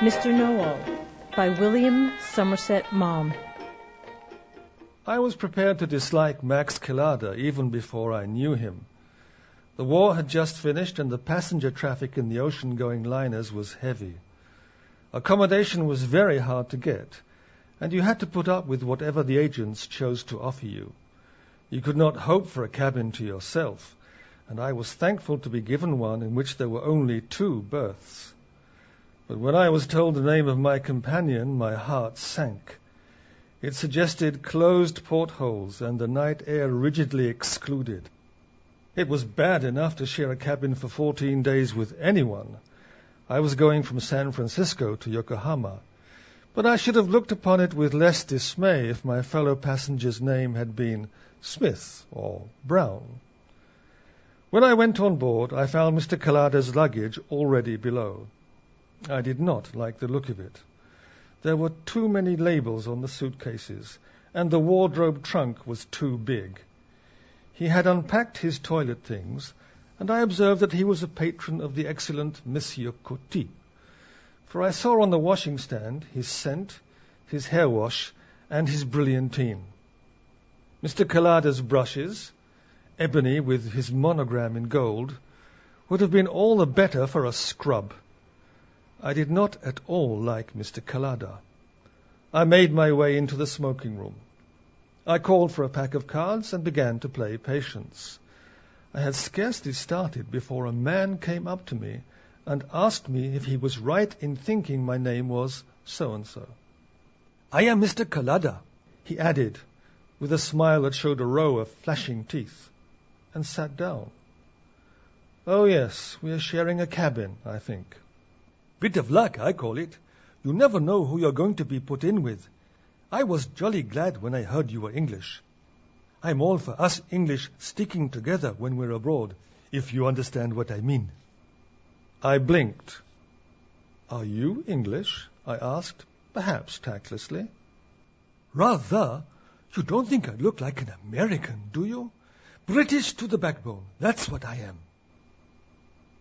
Mr. Noel by William Somerset Maugham. I was prepared to dislike Max Collada even before I knew him. The war had just finished and the passenger traffic in the ocean-going liners was heavy. Accommodation was very hard to get, and you had to put up with whatever the agents chose to offer you. You could not hope for a cabin to yourself, and I was thankful to be given one in which there were only 2 berths. But when I was told the name of my companion, my heart sank. It suggested closed portholes and the night air rigidly excluded. It was bad enough to share a cabin for 14 days with anyone. I was going from San Francisco to Yokohama, but I should have looked upon it with less dismay if my fellow passenger's name had been Smith or Brown. When I went on board, I found Mr. Collada's luggage already below. I did not like the look of it. There were too many labels on the suitcases, and the wardrobe trunk was too big. He had unpacked his toilet things, and I observed that he was a patron of the excellent Monsieur Coty, for I saw on the washing stand his scent, his hair wash, and his brilliantine. Mr. Collada's brushes, ebony with his monogram in gold, would have been all the better for a scrub. I did not at all like Mr. Collada. I made my way into the smoking room. I called for a pack of cards and began to play patience. I had scarcely started before a man came up to me and asked me if he was right in thinking my name was so-and-so. "I am Mr. Collada," he added, with a smile that showed a row of flashing teeth, and sat down. "Oh, yes, we are sharing a cabin, I think." "Bit of luck, I call it. You never know who you're going to be put in with. I was jolly glad when I heard you were English. I'm all for us English sticking together when we're abroad, if you understand what I mean." I blinked. "Are you English?" I asked, perhaps tactlessly. "Rather. You don't think I look like an American, do you? British to the backbone, that's what I am."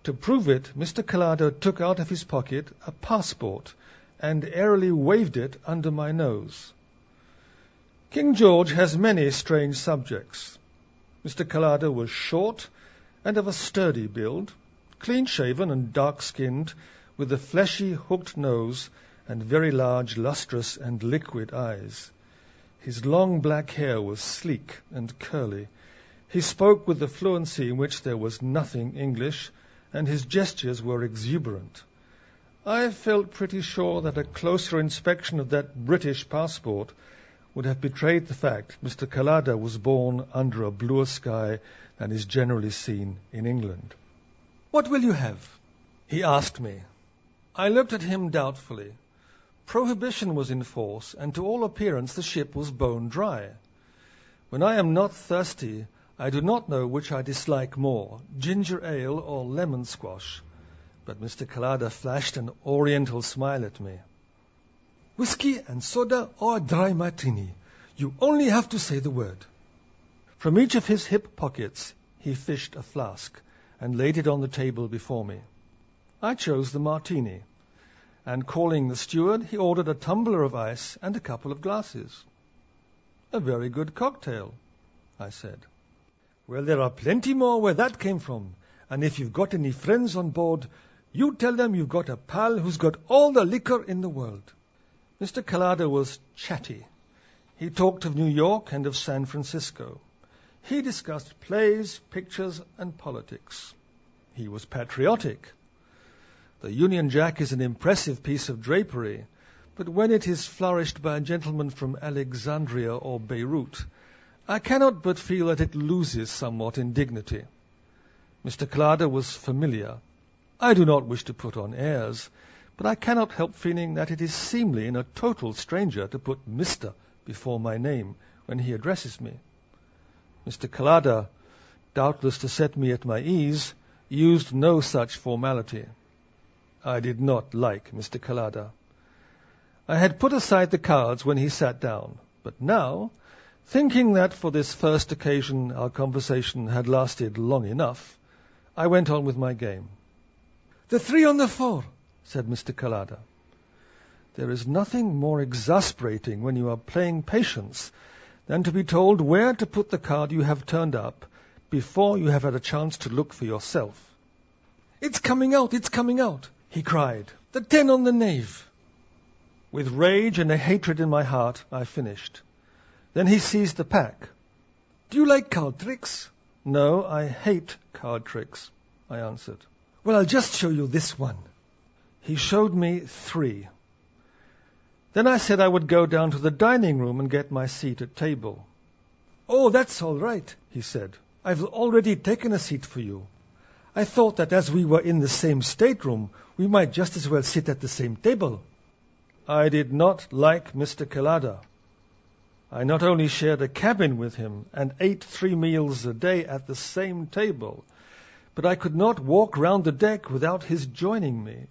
To prove it, Mr. Collada took out of his pocket a passport and airily waved it under my nose. King George has many strange subjects. Mr. Collada was short and of a sturdy build, clean-shaven and dark-skinned, with a fleshy, hooked nose and very large, lustrous and liquid eyes. His long black hair was sleek and curly. He spoke with the fluency in which there was nothing English, and his gestures were exuberant. I felt pretty sure that a closer inspection of that British passport would have betrayed the fact Mr. Collada was born under a bluer sky than is generally seen in England. "What will you have?" he asked me. I looked at him doubtfully. Prohibition was in force, and to all appearance the ship was bone dry. When I am not thirsty, I do not know which I dislike more, ginger ale or lemon squash. But Mr. Collada flashed an oriental smile at me. "Whiskey and soda or a dry martini. You only have to say the word." From each of his hip pockets he fished a flask and laid it on the table before me. I chose the martini, and calling the steward, he ordered a tumbler of ice and a couple of glasses. "A very good cocktail," I said. "Well, there are plenty more where that came from, and if you've got any friends on board, you tell them you've got a pal who's got all the liquor in the world." Mr. Collada was chatty. He talked of New York and of San Francisco. He discussed plays, pictures, and politics. He was patriotic. The Union Jack is an impressive piece of drapery, but when it is flourished by a gentleman from Alexandria or Beirut, I cannot but feel that it loses somewhat in dignity. Mr. Collada was familiar. I do not wish to put on airs, but I cannot help feeling that it is seemly in a total stranger to put Mr. before my name when he addresses me. Mr. Collada, doubtless to set me at my ease, used no such formality. I did not like Mr. Collada. I had put aside the cards when he sat down, but now, thinking that for this first occasion our conversation had lasted long enough, I went on with my game. "The 3 on the 4, said Mr. Collada. There is nothing more exasperating when you are playing patience than to be told where to put the card you have turned up before you have had a chance to look for yourself. "It's coming out, it's coming out," he cried. "The 10 on the knave." With rage and a hatred in my heart, I finished. Then he seized the pack. "Do you like card tricks?" "No, I hate card tricks," I answered. "Well, I'll just show you this one." He showed me 3. Then I said I would go down to the dining room and get my seat at table. "Oh, that's all right," he said. "I've already taken a seat for you. I thought that as we were in the same stateroom, we might just as well sit at the same table." I did not like Mr. Collada. I not only shared a cabin with him and ate 3 meals a day at the same table, but I could not walk round the deck without his joining me.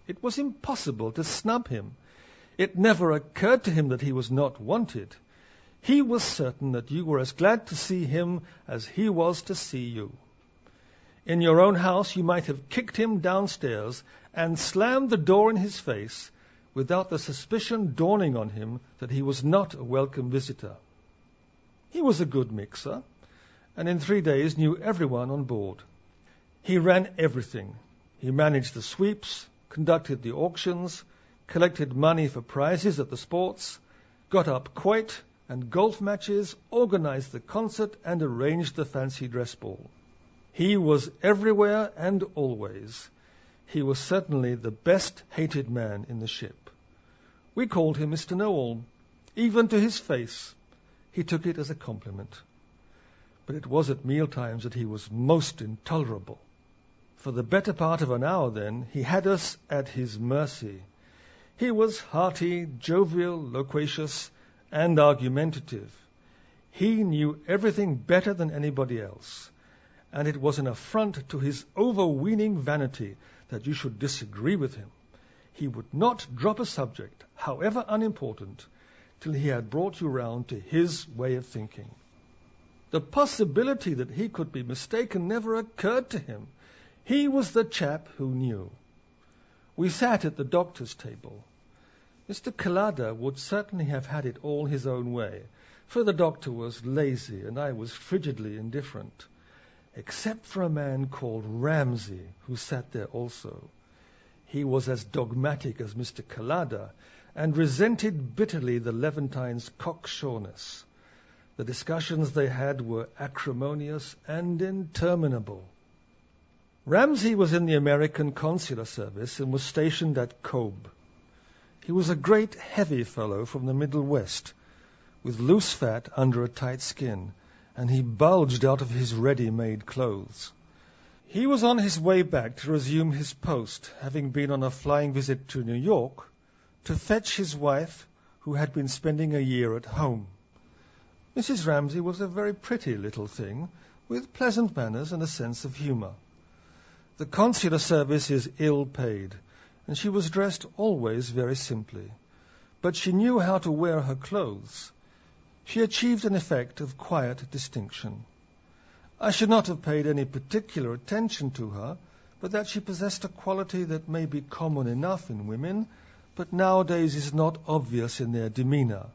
It was impossible to snub him. It never occurred to him that he was not wanted. He was certain that you were as glad to see him as he was to see you. In your own house you might have kicked him downstairs and slammed the door in his face without the suspicion dawning on him that he was not a welcome visitor. He was a good mixer, and in 3 days knew everyone on board. He ran everything. He managed the sweeps, conducted the auctions, collected money for prizes at the sports, got up quoit and golf matches, organized the concert, and arranged the fancy dress ball. He was everywhere and always. He was certainly the best-hated man in the ship. We called him Mr. Noel. Even to his face, he took it as a compliment. But it was at mealtimes that he was most intolerable. For the better part of an hour then, he had us at his mercy. He was hearty, jovial, loquacious, and argumentative. He knew everything better than anybody else, and it was an affront to his overweening vanity that you should disagree with him. He would not drop a subject, however unimportant, till he had brought you round to his way of thinking. The possibility that he could be mistaken never occurred to him. He was the chap who knew. We sat at the doctor's table. Mr. Collada would certainly have had it all his own way, for the doctor was lazy and I was frigidly indifferent, except for a man called Ramsey, who sat there also. He was as dogmatic as Mr. Collada, and resented bitterly the Levantines' cocksureness. The discussions they had were acrimonious and interminable. Ramsey was in the American consular service and was stationed at Kobe. He was a great heavy fellow from the Middle West, with loose fat under a tight skin, and he bulged out of his ready-made clothes. He was on his way back to resume his post, having been on a flying visit to New York to fetch his wife, who had been spending a year at home. Mrs. Ramsey was a very pretty little thing, with pleasant manners and a sense of humor. The consular service is ill-paid, and she was dressed always very simply. But she knew how to wear her clothes. She achieved an effect of quiet distinction. I should not have paid any particular attention to her, but that she possessed a quality that may be common enough in women, but nowadays is not obvious in their demeanor.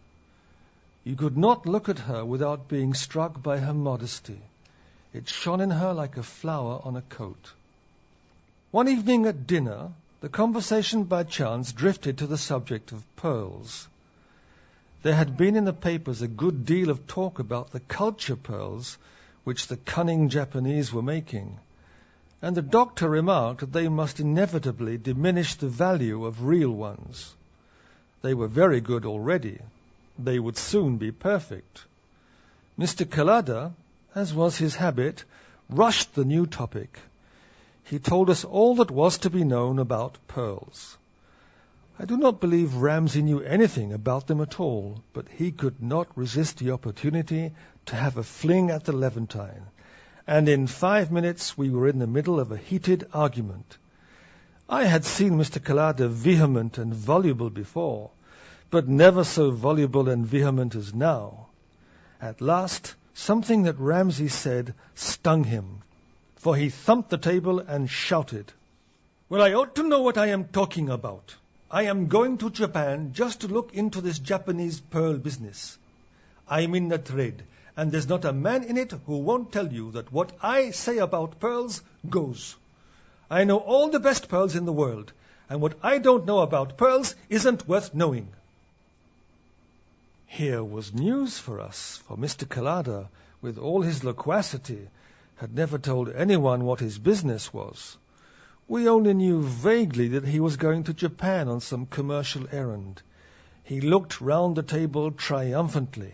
You could not look at her without being struck by her modesty. It shone in her like a flower on a coat. One evening at dinner, the conversation by chance drifted to the subject of pearls. There had been in the papers a good deal of talk about the culture pearls which the cunning Japanese were making, and the doctor remarked that they must inevitably diminish the value of real ones. They were very good already. They would soon be perfect. Mr. Collada, as was his habit, rushed the new topic. He told us all that was to be known about pearls. I do not believe Ramsey knew anything about them at all, but he could not resist the opportunity to have a fling at the Levantine, and in 5 minutes we were in the middle of a heated argument. I had seen Mr. Collada vehement and voluble before, but never so voluble and vehement as now. At last, something that Ramsey said stung him, for he thumped the table and shouted, "Well, I ought to know what I am talking about. I am going to Japan just to look into this Japanese pearl business. I'm in the trade, and there's not a man in it who won't tell you that what I say about pearls goes. I know all the best pearls in the world, and what I don't know about pearls isn't worth knowing. Here was news for us, for Mr. Collada, with all his loquacity, had never told anyone what his business was. We only knew vaguely that he was going to Japan on some commercial errand. He looked round the table triumphantly.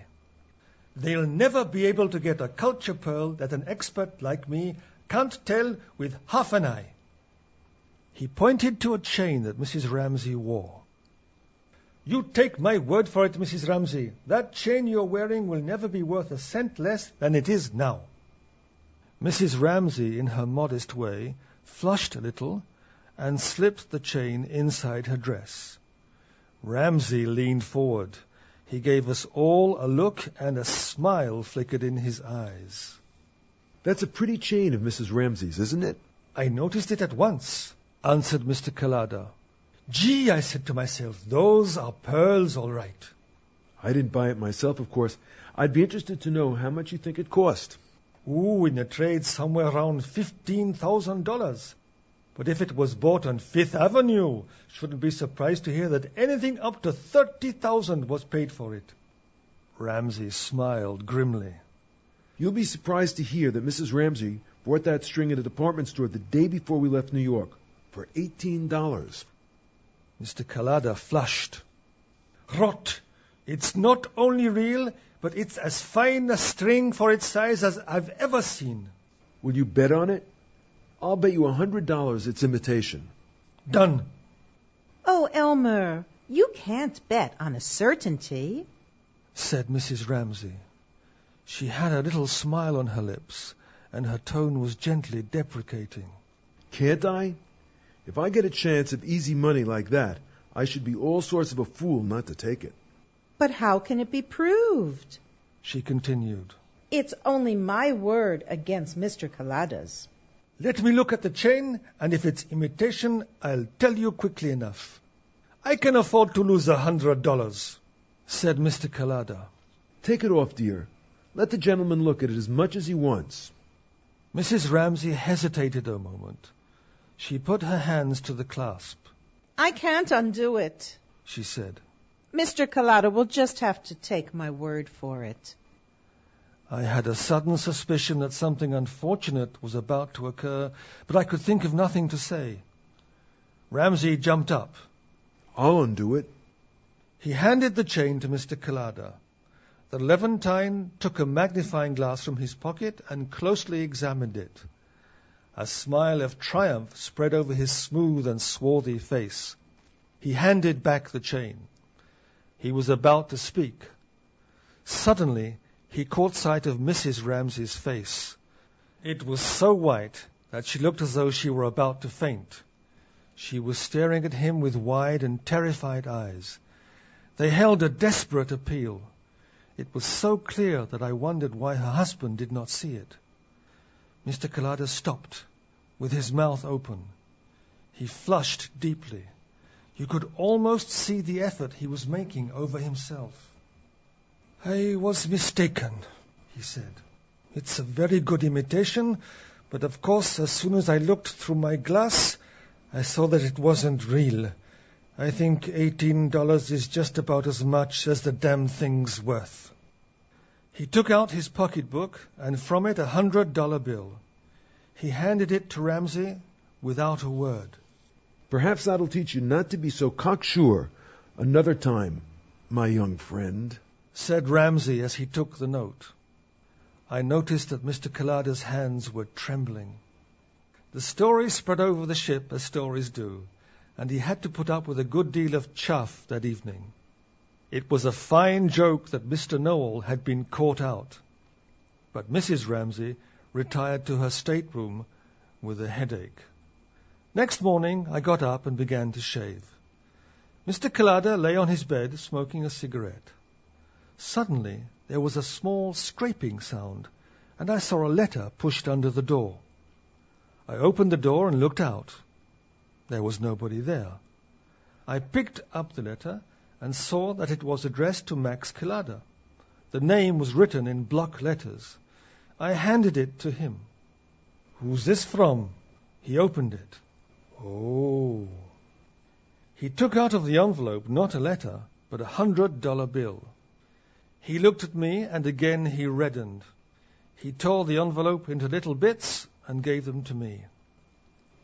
They'll never be able to get a culture pearl that an expert like me can't tell with half an eye. He pointed to a chain that Mrs. Ramsey wore. You take my word for it, Mrs. Ramsey. That chain you're wearing will never be worth a cent less than it is now. Mrs. Ramsey, in her modest way, flushed a little and slipped the chain inside her dress. Ramsey leaned forward. He gave us all a look, and a smile flickered in his eyes. That's a pretty chain of Mrs. Ramsey's, isn't it? I noticed it at once, answered Mr. Collada. Gee, I said to myself, those are pearls all right. I didn't buy it myself, of course. I'd be interested to know how much you think it cost. Ooh, in the trade somewhere around $15,000. But if it was bought on Fifth Avenue, shouldn't be surprised to hear that anything up to $30,000 was paid for it. Ramsey smiled grimly. You'll be surprised to hear that Mrs. Ramsey bought that string at a department store the day before we left New York for $18. Mr. Collada flushed. Rot! It's not only real, but it's as fine a string for its size as I've ever seen. Will you bet on it? I'll bet you $100 it's imitation. Done. Oh, Elmer, you can't bet on a certainty, said Mrs. Ramsey. She had a little smile on her lips, and her tone was gently deprecating. Can't I? If I get a chance of easy money like that, I should be all sorts of a fool not to take it. But how can it be proved? She continued. It's only my word against Mr. Collada's. Let me look at the chain, and if it's imitation, I'll tell you quickly enough. I can afford to lose $100, said Mr. Collada. Take it off, dear. Let the gentleman look at it as much as he wants. Mrs. Ramsey hesitated a moment. She put her hands to the clasp. I can't undo it, she said. Mr. Collada will just have to take my word for it. I had a sudden suspicion that something unfortunate was about to occur, but I could think of nothing to say. Ramsey jumped up. I'll undo it. He handed the chain to Mr. Collada. The Levantine took a magnifying glass from his pocket and closely examined it. A smile of triumph spread over his smooth and swarthy face. He handed back the chain. He was about to speak. Suddenly, he caught sight of Mrs. Ramsey's face. It was so white that she looked as though she were about to faint. She was staring at him with wide and terrified eyes. They held a desperate appeal. It was so clear that I wondered why her husband did not see it. Mr. Collada stopped, with his mouth open. He flushed deeply. You could almost see the effort he was making over himself. I was mistaken, he said. It's a very good imitation, but of course, as soon as I looked through my glass, I saw that it wasn't real. I think $18 is just about as much as the damn thing's worth. He took out his pocketbook, and from it $100 bill. He handed it to Ramsey without a word. Perhaps that'll teach you not to be so cocksure another time, my young friend, said Ramsey as he took the note. I noticed that Mr. Collada's hands were trembling. The story spread over the ship as stories do, and he had to put up with a good deal of chaff that evening. It was a fine joke that Mr. Noel had been caught out. But Mrs. Ramsey retired to her stateroom with a headache. Next morning I got up and began to shave. Mr. Collada lay on his bed smoking a cigarette. Suddenly there was a small scraping sound, and I saw a letter pushed under the door. I opened the door and looked out. There was nobody there. I picked up the letter and saw that it was addressed to Max Collada. The name was written in block letters. I handed it to him. "Who's this from?" He opened it. "Oh." He took out of the envelope not a letter, but $100 bill. He looked at me, and again he reddened. He tore the envelope into little bits and gave them to me.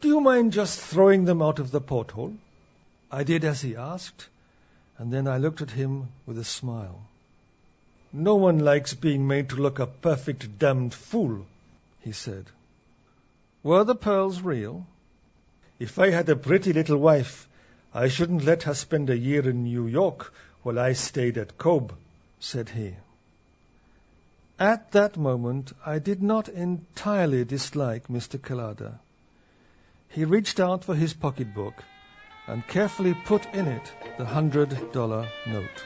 "Do you mind just throwing them out of the porthole?" I did as he asked, and then I looked at him with a smile. "No one likes being made to look a perfect damned fool," he said. "Were the pearls real?" "If I had a pretty little wife, I shouldn't let her spend a year in New York while I stayed at Cobb," said he. At that moment, I did not entirely dislike Mr. Collada. He reached out for his pocketbook and carefully put in it the $100 note.